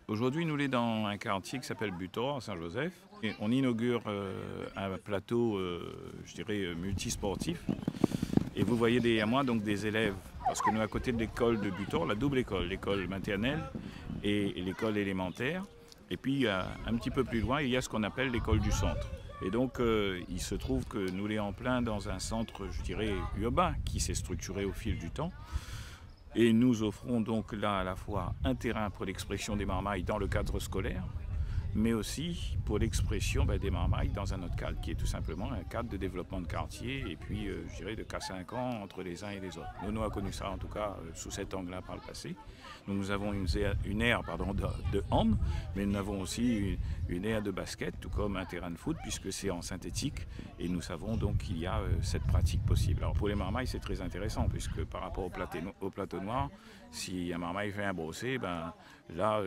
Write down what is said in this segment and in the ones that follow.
Aujourd'hui, nous sommes dans un quartier qui s'appelle Butor, à Saint-Joseph. Et on inaugure un plateau, je dirais, multisportif. Et vous voyez derrière moi donc des élèves, parce que nous, à côté de l'école de Butor, la double école, l'école maternelle et l'école élémentaire. Et puis, un petit peu plus loin, il y a ce qu'on appelle l'école du centre. Et donc, il se trouve que nous sommes en plein dans un centre, je dirais, urbain, qui s'est structuré au fil du temps. Et nous offrons donc là à la fois un terrain pour l'expression des marmailles dans le cadre scolaire, mais aussi pour l'expression des marmailles dans un autre cadre, qui est tout simplement un cadre de développement de quartier, et puis je dirais de cas 5 ans entre les uns et les autres. Nous avons connu ça en tout cas sous cet angle-là par le passé. Nous avons une aire de hand, mais nous avons aussi une aire de basket, tout comme un terrain de foot, puisque c'est en synthétique, et nous savons donc qu'il y a cette pratique possible. Alors pour les marmailles, c'est très intéressant, puisque par rapport au plateau noir, si un marmaille fait un brossé, là,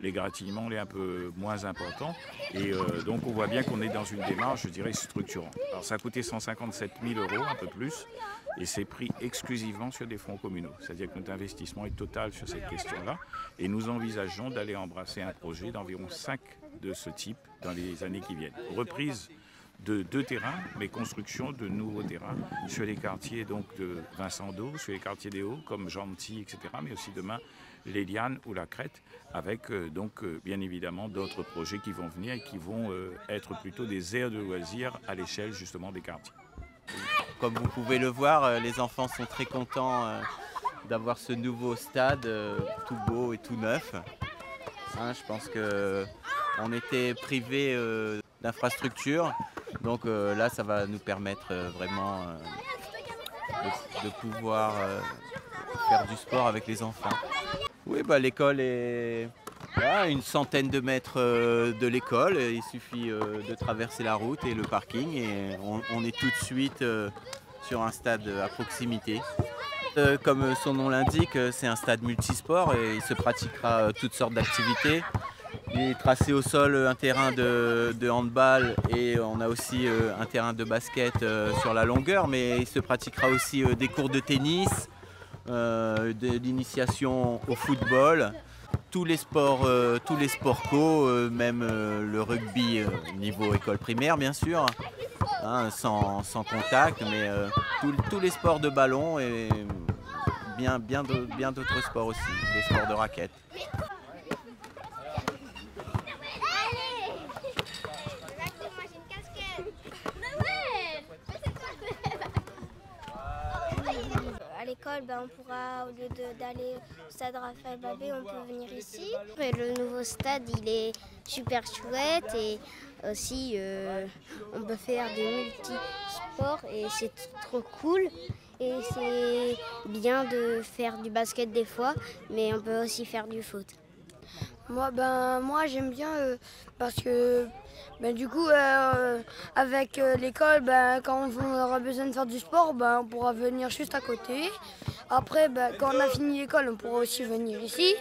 l'égratignement est un peu moins important, et donc on voit bien qu'on est dans une démarche, je dirais, structurante. Alors ça a coûté 157 000 €, un peu plus, et c'est pris exclusivement sur des fonds communaux. C'est-à-dire que notre investissement est total sur cette question-là, et nous envisageons d'aller embrasser un projet d'environ 5 de ce type dans les années qui viennent. Reprise de 2 terrains, mais construction de nouveaux terrains sur les quartiers donc de Vincent d'Eau, sur les quartiers des Hauts comme Gentil, etc., mais aussi demain l'Éliane ou la Crête, avec bien évidemment d'autres projets qui vont venir et qui vont être plutôt des aires de loisirs à l'échelle justement des quartiers. Comme vous pouvez le voir, les enfants sont très contents d'avoir ce nouveau stade tout beau et tout neuf. Je pense qu'on était privé d'infrastructures, donc là ça va nous permettre vraiment de pouvoir faire du sport avec les enfants. Oui, l'école est à une centaine de mètres de l'école. Il suffit de traverser la route et le parking et on est tout de suite sur un stade à proximité. Comme son nom l'indique, c'est un stade multisport et il se pratiquera toutes sortes d'activités. Il est tracé au sol un terrain de handball et on a aussi un terrain de basket sur la longueur, mais il se pratiquera aussi des cours de tennis, de l'initiation au football, tous les sports co, même le rugby niveau école primaire bien sûr, sans contact, mais tous les sports de ballon et bien d'autres sports aussi, des sports de raquettes. À l'école, on pourra, au lieu d'aller au stade Raphaël Babé, on peut venir ici. Et le nouveau stade, il est super chouette et aussi on peut faire des multisports et c'est trop cool. Et c'est bien de faire du basket des fois, mais on peut aussi faire du foot. Moi j'aime bien parce que du coup avec l'école, quand on aura besoin de faire du sport, on pourra venir juste à côté. Après quand on a fini l'école, on pourra aussi venir ici.